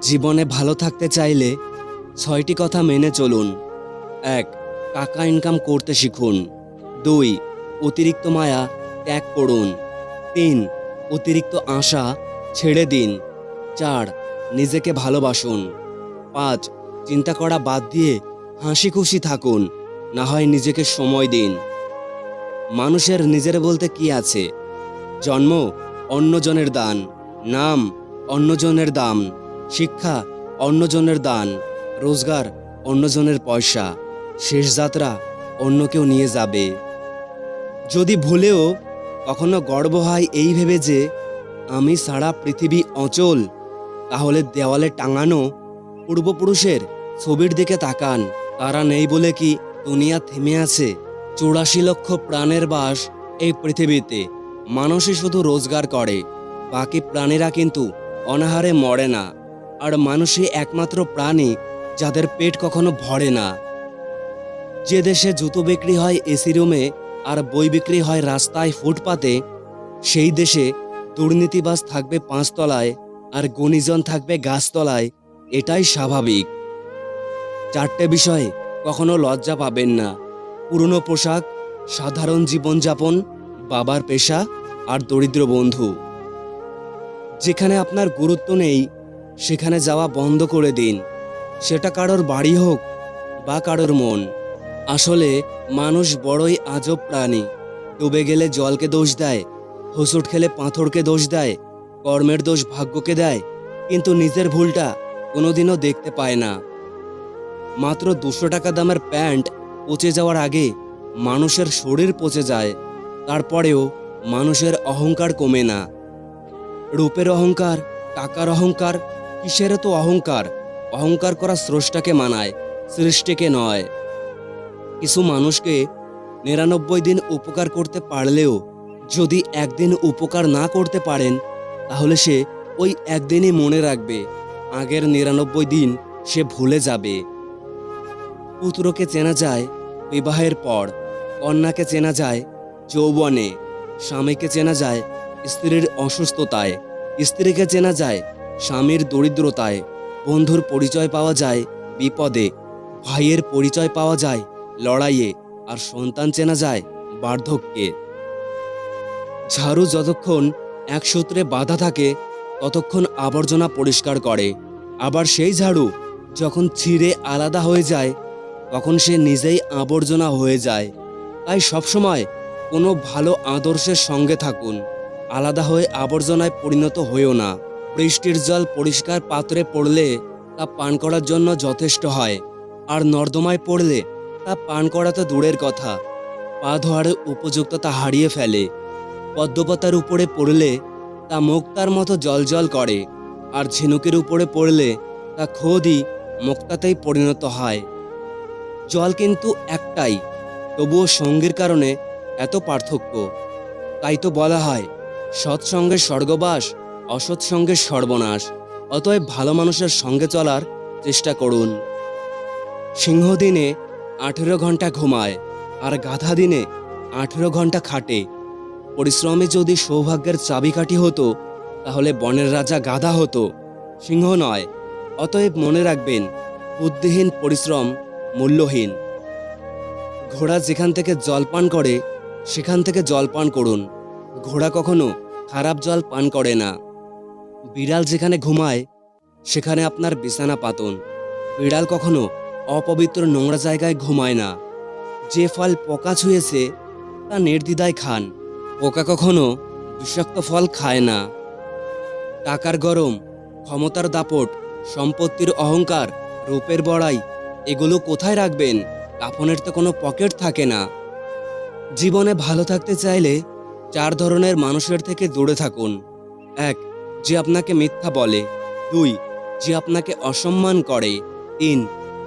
জীবনে ভালো থাকতে চাইলে ৬টি কথা মেনে চলুন। ১. টাকা ইনকাম করতে শিখুন। ২. অতিরিক্ত মায়া ত্যাগ করুন। ৩. অতিরিক্ত আশা ছেড়ে দিন। ৪. নিজেকে ভালোবাসুন। ৫. চিন্তা করা বাদ দিয়ে হাসি খুশি থাকুন, না হয় নিজেকে সময় দিন। মানুষের নিজের বলতে কি আছে? জন্ম অন্যজনের দান, নাম অন্যজনের দাম, শিক্ষা অন্যজনের দান, রোজগার অন্যজনের পয়সা, শেষ যাত্রা অন্য কেউ নিয়ে যাবে। যদি ভুলেও কখনো গর্ব হয় এই ভেবে যে আমি ছাড়া পৃথিবী অচল, তাহলে দেওয়ালে টাঙানো পূর্বপুরুষের ছবির দিকে তাকান। তারা নেই বলে কি দুনিয়া থেমে আছে? ৮৪ লক্ষ প্রাণের বাস এই পৃথিবীতে। মানুষই শুধু রোজগার করে, বাকি প্রাণীরা কিন্তু অনাহারে মরে না। আর মানুষই একমাত্র প্রাণী যাদের পেট কখনো ভরে না। যে দেশে জুতো বিক্রি হয় এসি রুমে আর বই বিক্রি হয় রাস্তায় ফুটপাতে, সেই দেশে দুর্নীতিবাজ থাকবে ৫ তলায় আর গুণীজন থাকবে গাছতলায়। এটাই স্বাভাবিক। ৪টে বিষয়ে কখনো লজ্জা পাবেন না: পুরনো পোশাক, সাধারণ জীবনযাপন, বাবার পেশা আর দরিদ্র বন্ধু। যেখানে আপনার গুরুত্ব নেই সেখানে যাওয়া বন্ধ করে দিন, সেটা কারোর বাড়ি হোক বা কারোর মন। আসলে মানুষ বড়ই আজব প্রাণী। ডুবে গেলে জলকে দোষ দেয়, হোঁচট খেলে পাথরকে দোষ দেয়, কর্মের দোষ ভাগ্যকে দেয়, কিন্তু নিজের ভুলটা কোনোদিনও দেখতে পায় না। মাত্র ২০০ টাকা দামের প্যান্ট পচে যাওয়ার আগে মানুষের শরীর পচে যায়, তারপরেও মানুষের অহংকার কমে না। রূপের অহংকার, টাকার অহংকার, কিসের তো অহংকার? অহংকার করা স্রষ্টাকে মানায়, সৃষ্টিকে নয়। কিছু মানুষকে ৯৯ দিন উপকার করতে পারলেও যদি একদিন উপকার না করতে পারেন, তাহলে সে ওই একদিনই মনে রাখবে, আগের ৯৯ দিন সে ভুলে যাবে। পুত্রকে চেনা যায় বিবাহের পর, কন্যাকে চেনা যায় যৌবনে, স্বামীকে চেনা যায় স্ত্রীর অসুস্থতায়, স্ত্রীকে চেনা যায় স্বামীর দরিদ্রতায়, বন্ধুর পরিচয় পাওয়া যায় বিপদে, ভাইয়ের পরিচয় পাওয়া যায় লড়াইয়ে, আর সন্তান চেনা যায় বার্ধক্যে। ঝাড়ু যতক্ষণ এক সূত্রে বাঁধা থাকে ততক্ষণ আবর্জনা পরিষ্কার করে, আবার সেই ঝাড়ু যখন ছিঁড়ে আলাদা হয়ে যায় তখন সে নিজেই আবর্জনা হয়ে যায়। তাই সবসময় কোনো ভালো আদর্শের সঙ্গে থাকুন, আলাদা হয়ে আবর্জনায় পরিণত হয়েও না। বৃষ্টির জল পরিষ্কার পাত্রে পড়লে তা পান করার জন্য যথেষ্ট হয়, আর নর্দমায় পড়লে তা পান করা তো দূরের কথা, পা ধোয়ার উপযুক্ততা হারিয়ে ফেলে। পদ্মপাতার উপরে পড়লে তা মুক্তার মতো জলজল করে, আর ঝিনুকের উপরে পড়লে তা খোদই মুক্তাতেই পরিণত হয়। জল কিন্তু একটাই, তবুও সঙ্গীর কারণে এত পার্থক্য। তাই তো বলা হয় সৎসঙ্গের স্বর্গবাস, অসৎ সঙ্গের সর্বনাশ। অতএব ভালো মানুষের সঙ্গে চলার চেষ্টা করুন। সিংহ দিনে ১৮ ঘন্টা ঘুমায়, আর গাধা দিনে ১৮ ঘন্টা খাটে। পরিশ্রমে যদি সৌভাগ্যের চাবিকাঠি হতো, তাহলে বনের রাজা গাধা হতো, সিংহ নয়। অতএব মনে রাখবেন, বুদ্ধিহীন পরিশ্রম মূল্যহীন। ঘোড়া যেখান থেকে জল পান করে সেখান থেকে জল পান করুন, ঘোড়া কখনো খারাপ জল পান করে না। বিড়াল যেখানে ঘুমায় সেখানে আপনার বিছানা পাতুন, বিড়াল কখনো অপবিত্র নোংরা জায়গায় ঘুমায় না। যে ফল পোকা ছুঁয়েছে তা নির্দ্বিধায় খান, পোকা কখনো বিষাক্ত ফল খায় না। টাকার গরম, ক্ষমতার দাপট, সম্পত্তির অহংকার, রূপের বড়াই, এগুলো কোথায় রাখবেন? কাফনের তো কোনো পকেট থাকে না। জীবনে ভালো থাকতে চাইলে ৪ ধরনের মানুষের থেকে দূরে থাকুন। ১. যে আপনাকে মিথ্যা বলে। ২. যে আপনাকে অসম্মান করে। ৩.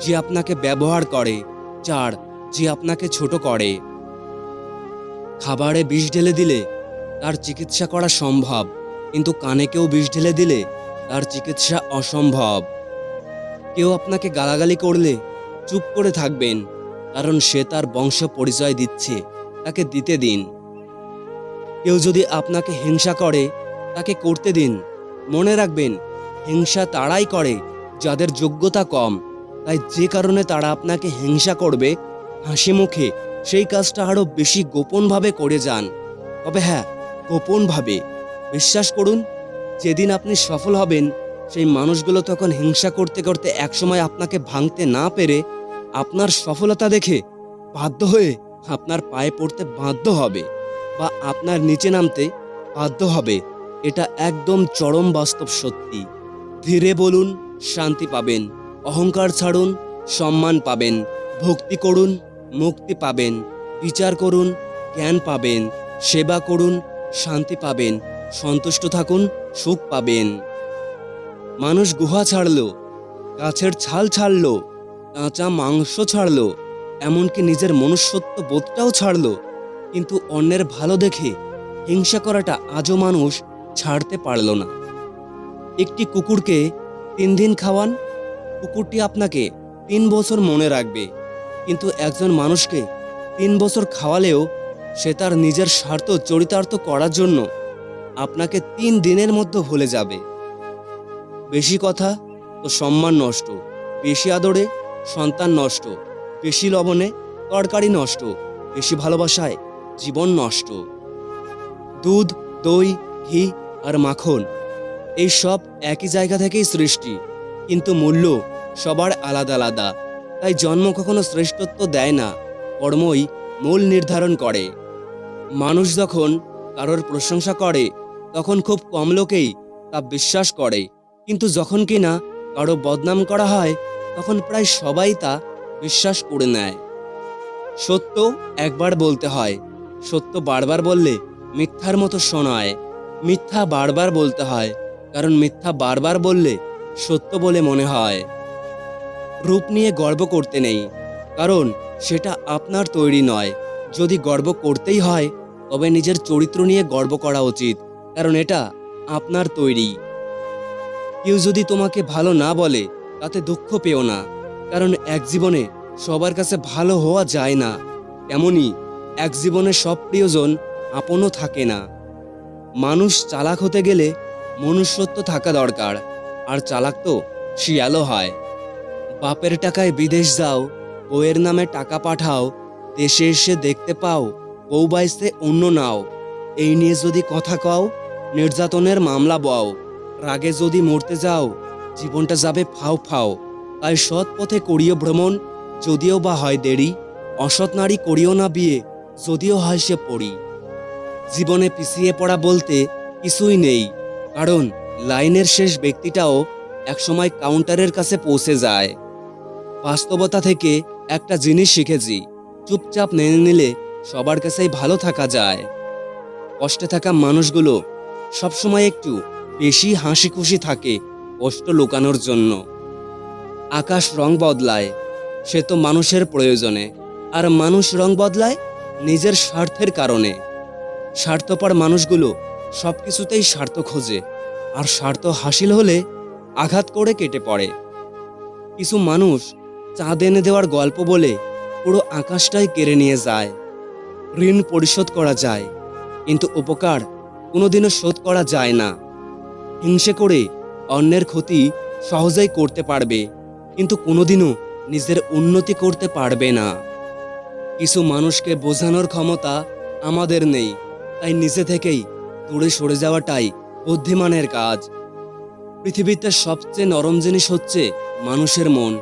যে আপনাকে ব্যবহার করে। ৪. যে আপনাকে ছোট করে। খাবারে বিষ ঢেলে দিলে তার চিকিৎসা করা সম্ভব, কিন্তু কানে কেউ বিষ ঢেলে দিলে তার চিকিৎসা অসম্ভব। কেউ আপনাকে গালাগালি করলে চুপ করে থাকবেন, কারণ সে তার বংশ পরিচয় দিচ্ছে, তাকে দিতে দিন। কেউ যদি আপনাকে হিংসা করে তাকে করতে দিন। মনে রাখবেন, হিংসা তারাই করে যাদের যোগ্যতা কম। তাই যে কারণে তারা আপনাকে হিংসা করবে, হাসি মুখে সেই কাজটা আরও বেশি গোপনভাবে করে যান। তবে হ্যাঁ, গোপনভাবে। বিশ্বাস করুন, যেদিন আপনি সফল হবেন, সেই মানুষগুলো তখন হিংসা করতে করতে একসময় আপনাকে ভাঙতে না পেরে আপনার সফলতা দেখে বাধ্য হয়ে আপনার পায়ে পড়তে বাধ্য হবে বা আপনার নিচে নামতে বাধ্য হবে। এটা একদম চরম বাস্তব সত্যি। ধীরে বলুন, শান্তি পাবেন। অহংকার ছাড়ুন, সম্মান পাবেন। ভক্তি করুন, মুক্তি পাবেন। বিচার করুন, জ্ঞান পাবেন। সেবা করুন, শান্তি পাবেন। সন্তুষ্ট থাকুন, সুখ পাবেন। মানুষ গুহা ছাড়লো, গাছের ছাল ছাড়লো, কাঁচা মাংস ছাড়লো, এমনকি নিজের মনুষ্যত্ব বোধটাও ছাড়লো, কিন্তু অন্যের ভালো দেখে হিংসা করাটা আজও মানুষ ছাড়তে পারল না। একটি কুকুরকে 3 দিন খাওয়ান, কুকুরটি আপনাকে 3 বছর মনে রাখবে। কিন্তু একজন মানুষকে 3 বছর খাওয়ালেও সে তার নিজের স্বার্থ চরিতার্থ করার জন্য আপনাকে 3 দিনের মধ্যে ভুলে যাবে। বেশি কথা তো সম্মান নষ্ট, বেশি আদরে সন্তান নষ্ট, বেশি লবণে তরকারি নষ্ট, বেশি ভালোবাসায় জীবন নষ্ট। দুধ, দই, ঘি আর মাখন এই সব একই জায়গা থেকেই সৃষ্টি, কিন্তু মূল্য সবার আলাদা আলাদা। তাই জন্ম কখনো শ্রেষ্ঠত্ব দেয় না, কর্মই মূল নির্ধারণ করে। মানুষ যখন কারোর প্রশংসা করে তখন খুব কম লোকেই তা বিশ্বাস করে, কিন্তু যখন কিনা কারো বদনাম করা হয় তখন প্রায় সবাই তা বিশ্বাস করে নেয়। সত্য একবার বলতে হয়, সত্য বারবার বললে মিথ্যার মতো শোনায়। মিথ্যা বারবার বলতে হয়, কারণ মিথ্যা বারবার বললে সত্য বলে মনে হয়। রূপ নিয়ে গর্ব করতে নেই, কারণ সেটা আপনার তৈরি নয়। যদি গর্ব করতেই হয় তবে নিজের চরিত্র নিয়ে গর্ব করা উচিত, কারণ এটা আপনার তৈরি। কেউ যদি তোমাকে ভালো না বলে তাতে দুঃখ পেও না, কারণ এক জীবনে সবার কাছে ভালো হওয়া যায় না। তেমনি এক জীবনে সব প্রিয়জন আপনও থাকে না। মানুষ চালাক হতে গেলে মনুষ্যত্ব থাকা দরকার, আর চালাক তো শিয়ালও হয়। বাপের টাকায় বিদেশ যাও, বউয়ের নামে টাকা পাঠাও, দেশে এসে দেখতে পাও বউ বাইসে অন্য নাও। এই নিয়ে যদি কথা কও, নির্যাতনের মামলা বও। রাগে যদি মরতে যাও, জীবনটা যাবে ফাও ফাও। তাই সৎ পথে করিও ভ্রমণ, যদিও বা হয় দেরি। অসৎ নারী করিও না বিয়ে, যদিও হয় সে পড়ি। জীবনে পিছিয়ে পড়া বলতে কিছুই নেই, কারণ লাইনের শেষ ব্যক্তিটাও একসময় কাউন্টারের কাছে পৌঁছে যায়। বাস্তবতা থেকে একটা জিনিস শিখেছি, চুপচাপ মেনে নিলে সবার কাছেই ভালো থাকা যায়। কষ্টে থাকা মানুষগুলো সবসময় একটু বেশি হাসি খুশি থাকে কষ্ট লুকানোর জন্য। আকাশ রং বদলায়, সে তো মানুষের প্রয়োজনে, আর মানুষ রং বদলায় নিজের স্বার্থের কারণে। স্বার্থপর মানুষগুলো সবকিছুতেই স্বার্থ খোঁজে, আর স্বার্থ হাসিল হলে আঘাত করে কেটে পড়ে। কিছু মানুষ চাঁদ এনে দেওয়ার গল্প বলে পুরো আকাশটাই কেড়ে নিয়ে যায়। ঋণ পরিশোধ করা যায়, কিন্তু উপকার কোনোদিনও শোধ করা যায় না। হিংসে করে অন্যের ক্ষতি সহজেই করতে পারবে, কিন্তু কোনোদিনও নিজের উন্নতি করতে পারবে না। কিছু মানুষকে বোঝানোর ক্ষমতা আমাদের নেই, তাই নিজে থেকেই দূরে সরে যাওয়াটাই বুদ্ধিমানের কাজ। পৃথিবীতে সবচেয়ে নরম জিনিস হচ্ছে মানুষের মন।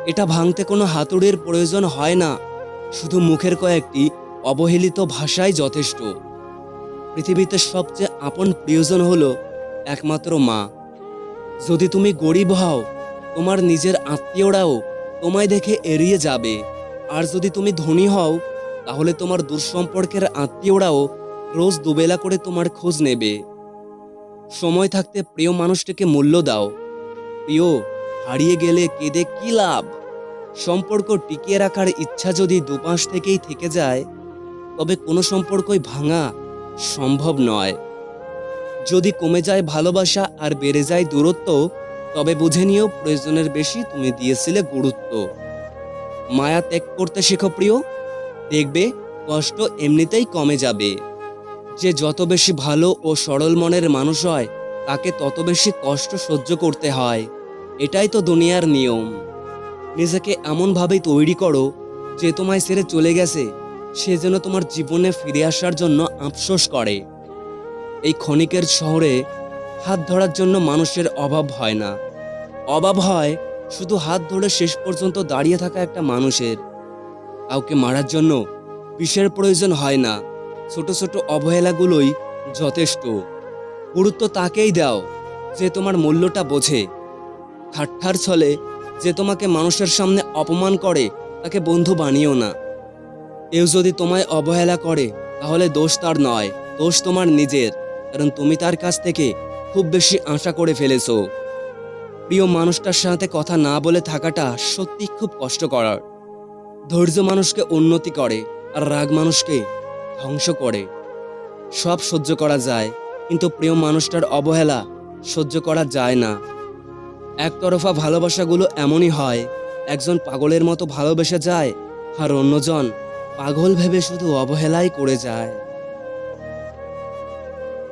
এটা ভাঙতে কোনো হাতুড়ির প্রয়োজন হয় না, শুধু মুখের কয়েকটি অবহেলিত ভাষাই যথেষ্ট। পৃথিবীতে সবচেয়ে আপন প্রিয়জন হলো একমাত্র মা। যদি তুমি গরিব হও, তোমার নিজের আত্মীয়রাও তোমায় দেখে এড়িয়ে যাবে, আর যদি তুমি ধনী হও তাহলে তোমার দূরসম্পর্কের আত্মীয়রাও রোজ দুবেলা করে তোমার খোঁজ নেবে। সময় থাকতে প্রিয় মানুষটিকে মূল্য দাও। প্রিয় হারিয়ে গেলে কেঁদে কি লাভ? সম্পর্ক টিকিয়ে রাখার ইচ্ছা যদি দুপাশ থেকেই থেকে যায়, তবে কোনো সম্পর্কই ভাঙা সম্ভব নয়। যদি কমে যায় ভালোবাসা আর বেড়ে যায় দূরত্ব, তবে বুঝে নিও প্রয়োজনের বেশি তুমি দিয়েছিলে গুরুত্ব। মায়া ত্যাগ করতে শেখো প্রিয়, দেখবে কষ্ট এমনিতেই কমে যাবে। যে যত বেশি ভালো ও সরল মনের মানুষ হয় তাকে তত বেশি কষ্ট সহ্য করতে হয়। এটাই তো দুনিয়ার নিয়ম। নিজেকে এমনভাবেই তৈরি করো যে তোমায় ছেড়ে চলে গেছে সে যেন তোমার জীবনে ফিরে আসার জন্য আফসোস করে। এই ক্ষণিকের শহরে হাত ধরার জন্য মানুষের অভাব হয় না, অভাব হয় শুধু হাত ধরে শেষ পর্যন্ত দাঁড়িয়ে থাকা একটা মানুষের। কাউকে মারার জন্য বিষের প্রয়োজন হয় না, ছোট ছোট অবহেলাগুলোই যথেষ্ট। গুরুত্ব তাকেই দাও যে তোমার মূল্যটা বোঝে। ঠাট্টার ছলে যে তোমাকে মানুষের সামনে অপমান করে তাকে বন্ধু বানিও না। কেউ যদি তোমায় অবহেলা করে তাহলে দোষ তার নয়, দোষ তোমার নিজের, কারণ তুমি তার কাছ থেকে খুব বেশি আশা করে ফেলেছো। প্রিয় মানুষটার সাথে কথা না বলে থাকাটা সত্যি খুব কষ্টকর। ধৈর্য মানুষকে উন্নতি করে আর রাগ মানুষকে ধ্বংস করে। সব সহ্য করা যায়, কিন্তু প্রিয় মানুষটার অবহেলা সহ্য করা যায় না। একতরফা ভালোবাসাগুলো এমনই হয়, একজন পাগলের মতো ভালোবেসে যায় আর অন্যজন পাগল ভেবে শুধু অবহেলাই করে যায়।